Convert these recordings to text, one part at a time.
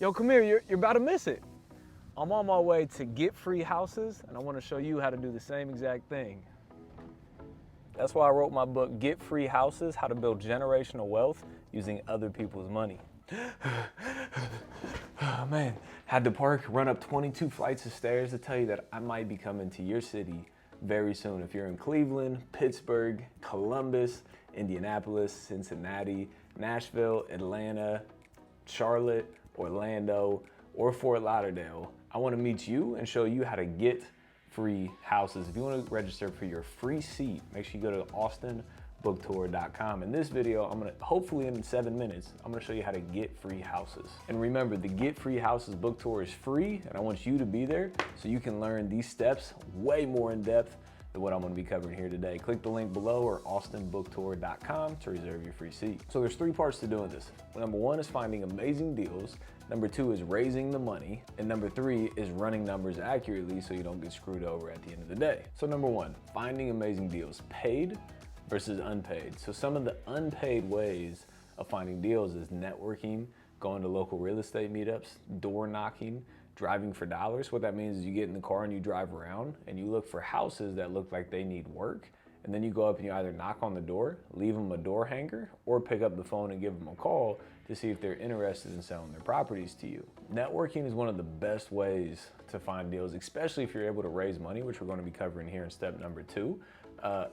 Yo, come here, you're about to miss it. I'm on my way to get free houses, and I want to show you how to do the same exact thing. That's why I wrote my book, Get Free Houses, How to Build Generational Wealth Using Other People's Money. Oh, man, had to park, run up 22 flights of stairs to tell you that I might be coming to your city very soon. If you're in Cleveland, Pittsburgh, Columbus, Indianapolis, Cincinnati, Nashville, Atlanta, Charlotte, Orlando, or Fort Lauderdale, I want to meet you and show you how to get free houses. If you want to register for your free seat, make sure you go to austinbooktour.com. In this video, I'm gonna, hopefully in 7 minutes, I'm gonna show you how to get free houses. And remember, the Get Free Houses book tour is free, and I want you to be there so you can learn these steps way more in depth than what I'm gonna be covering here today. Click the link below or austinbooktour.com to reserve your free seat. So there's 3 parts to doing this. Number 1 is finding amazing deals. Number 2 is raising the money. And number 3 is running numbers accurately so you don't get screwed over at the end of the day. So number 1, finding amazing deals, paid versus unpaid. So some of the unpaid ways of finding deals is networking, going to local real estate meetups, door knocking, driving for dollars. What that means is you get in the car and you drive around and you look for houses that look like they need work. And then you go up and you either knock on the door, leave them a door hanger, or pick up the phone and give them a call to see if they're interested in selling their properties to you. Networking is one of the best ways to find deals, especially if you're able to raise money, which we're going to be covering here in step number 2.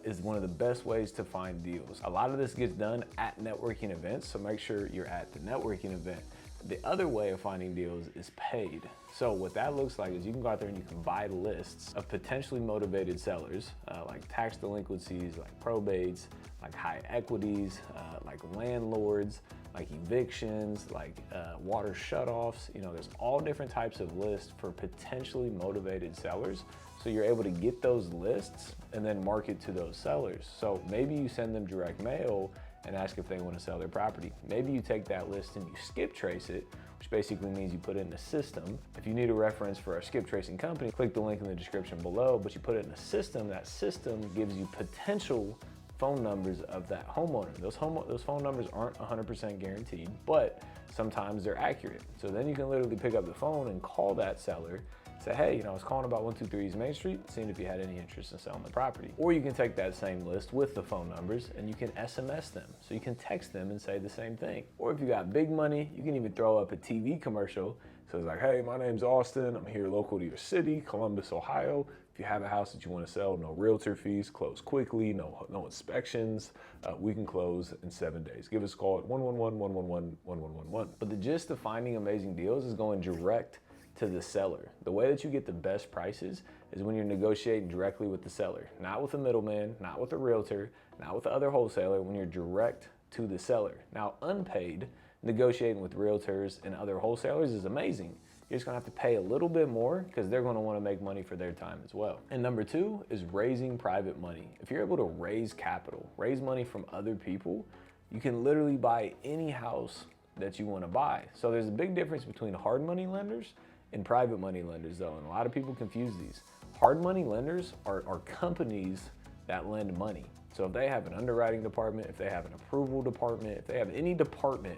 Is one of the best ways to find deals. A lot of this gets done at networking events, so make sure you're at the networking event. The other way of finding deals is paid. So what that looks like is you can go out there and you can buy lists of potentially motivated sellers, like tax delinquencies, like probates, like high equities, like landlords, like evictions, like water shutoffs. You know, there's all different types of lists for potentially motivated sellers. So you're able to get those lists and then market to those sellers. So maybe you send them direct mail and ask if they want to sell their property. Maybe you take that list and you skip trace it, which basically means you put it in a system. If you need a reference for our skip tracing company, click the link in the description below, but you put it in a system. That system gives you potential phone numbers of that homeowner. Those phone numbers aren't 100% guaranteed, but sometimes they're accurate. So then you can literally pick up the phone and call that seller, say, hey, I was calling about 123 East Main Street, seeing if you had any interest in selling the property. Or you can take that same list with the phone numbers and you can SMS them. So you can text them and say the same thing. Or if you got big money, you can even throw up a TV commercial. So it's like, hey, my name's Austin. I'm here local to your city, Columbus, Ohio. If you have a house that you want to sell, no realtor fees, close quickly, no inspections. We can close in 7 days. Give us a call at 111-111-1111. But the gist of finding amazing deals is going direct to the seller. The way that you get the best prices is when you're negotiating directly with the seller, not with a middleman, not with a realtor, not with the other wholesaler, when you're direct to the seller. Now, unpaid, negotiating with realtors and other wholesalers is amazing. You're just gonna have to pay a little bit more because they're gonna wanna make money for their time as well. And number 2 is raising private money. If you're able to raise capital, raise money from other people, you can literally buy any house that you wanna buy. So there's a big difference between hard money lenders and private money lenders though, and a lot of people confuse these. Hard money lenders are companies that lend money. So if they have an underwriting department, if they have an approval department, if they have any department,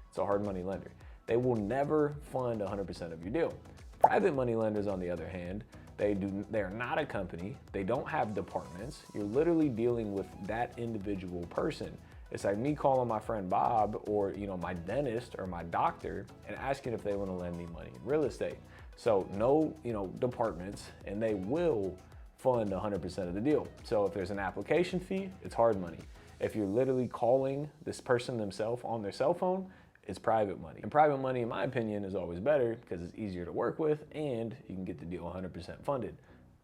it's a hard money lender. They will never fund 100% of your deal. Private money lenders, on the other hand, they're not a company, they don't have departments. You're literally dealing with that individual person. It's like me calling my friend Bob or my dentist or my doctor and asking if they want to lend me money in real estate. So no departments, and they will fund 100% of the deal. So if there's an application fee, it's hard money. If you're literally calling this person themselves on their cell phone, it's private money. And private money, in my opinion, is always better because it's easier to work with and you can get the deal 100% funded.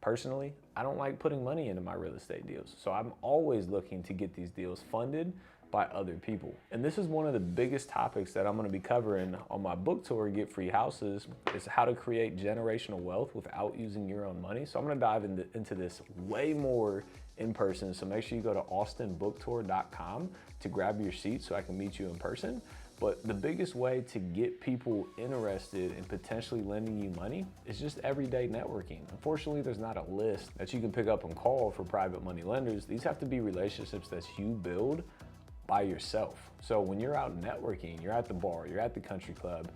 Personally, I don't like putting money into my real estate deals. So I'm always looking to get these deals funded by other people. And this is one of the biggest topics that I'm gonna be covering on my book tour, Get Free Houses, is how to create generational wealth without using your own money. So I'm gonna dive into this way more in person. So make sure you go to austinbooktour.com to grab your seat so I can meet you in person. But the biggest way to get people interested in potentially lending you money is just everyday networking. Unfortunately, there's not a list that you can pick up and call for private money lenders. These have to be relationships that you build by yourself. So when you're out networking, you're at the bar, you're at the country club,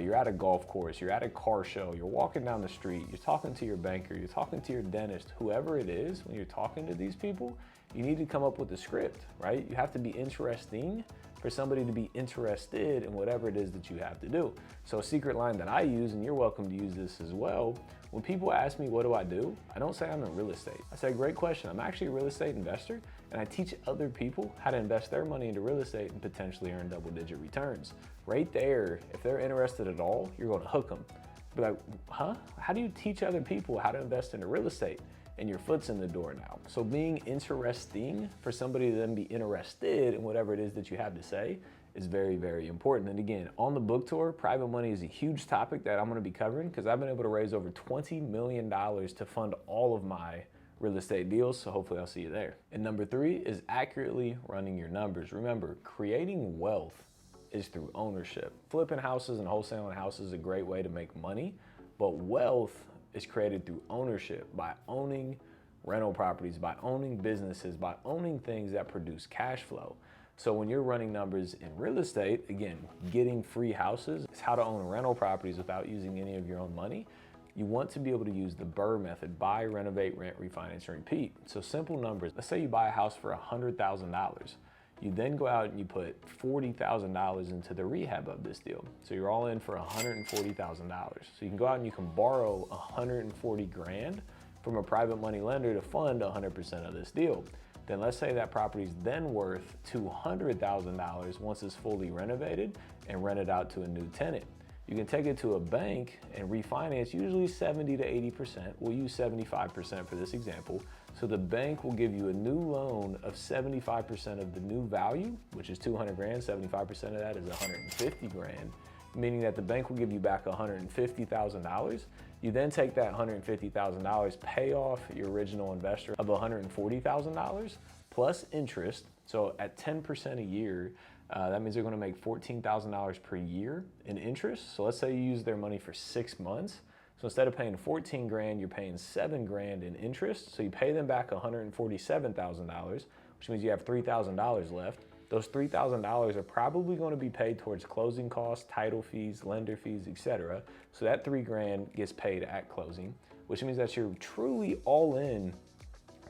You're at a golf course, you're at a car show, you're walking down the street, you're talking to your banker, you're talking to your dentist, whoever it is, when you're talking to these people, you need to come up with a script, right? You have to be interesting for somebody to be interested in whatever it is that you have to do. So a secret line that I use, and you're welcome to use this as well, when people ask me what do, I don't say I'm in real estate. I say, great question. I'm actually a real estate investor, and I teach other people how to invest their money into real estate and potentially earn double-digit returns. Right there, if they're interested at all, you're gonna hook them. Be like, huh? How do you teach other people how to invest into real estate? And your foot's in the door now. So being interesting for somebody to then be interested in whatever it is that you have to say is very, very important. And again, on the book tour, private money is a huge topic that I'm gonna be covering because I've been able to raise over $20 million to fund all of my real estate deals, so hopefully I'll see you there. And number 3 is accurately running your numbers. Remember, creating wealth is through ownership. Flipping houses and wholesaling houses is a great way to make money, but wealth is created through ownership, by owning rental properties, by owning businesses, by owning things that produce cash flow. So when you're running numbers in real estate, again, getting free houses is how to own rental properties without using any of your own money. You want to be able to use the BRRRR method: buy, renovate, rent, refinance, and repeat. So simple numbers. Let's say you buy a house for $100,000. You then go out and you put $40,000 into the rehab of this deal. So you're all in for $140,000. So you can go out and you can borrow 140 grand from a private money lender to fund 100% of this deal. Then let's say that property is then worth $200,000 once it's fully renovated and rented out to a new tenant. You can take it to a bank and refinance, usually 70 to 80%. We'll use 75% for this example. So the bank will give you a new loan of 75% of the new value, which is 200 grand. 75% of that is 150 grand, meaning that the bank will give you back $150,000. You then take that $150,000, pay off your original investor of $140,000 plus interest. So at 10% a year, that means they're gonna make $14,000 per year in interest. So let's say you use their money for 6 months. So instead of paying 14 grand, you're paying 7 grand in interest. So you pay them back $147,000, which means you have $3,000 left. Those $3,000 are probably going to be paid towards closing costs, title fees, lender fees, etc. So that 3 grand gets paid at closing, which means that you're truly all in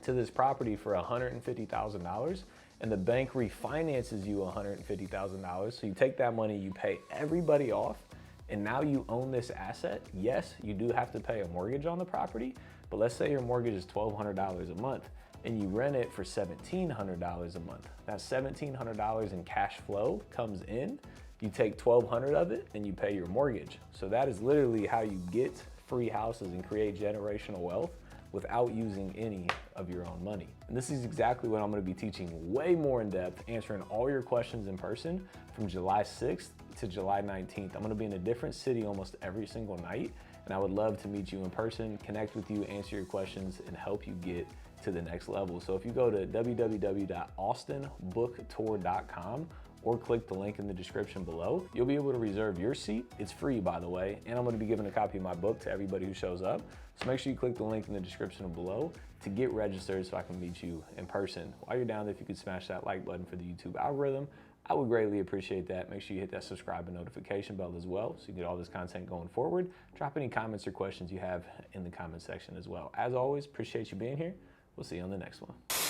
to this property for $150,000, and the bank refinances you $150,000. So you take that money, you pay everybody off, and now you own this asset. Yes, you do have to pay a mortgage on the property, but let's say your mortgage is $1,200 a month and you rent it for $1,700 a month. That $1,700 in cash flow comes in, you take $1,200 of it and you pay your mortgage. So that is literally how you get free houses and create generational wealth without using any of your own money. And this is exactly what I'm gonna be teaching way more in depth, answering all your questions in person from July 6th to July 19th. I'm gonna be in a different city almost every single night, and I would love to meet you in person, connect with you, answer your questions, and help you get to the next level. So if you go to www.austinbooktour.com or click the link in the description below, you'll be able to reserve your seat. It's free, by the way, and I'm gonna be giving a copy of my book to everybody who shows up. So make sure you click the link in the description below to get registered so I can meet you in person. While you're down there, if you could smash that like button for the YouTube algorithm, I would greatly appreciate that. Make sure you hit that subscribe and notification bell as well so you get all this content going forward. Drop any comments or questions you have in the comment section as well. As always, appreciate you being here. We'll see you on the next one.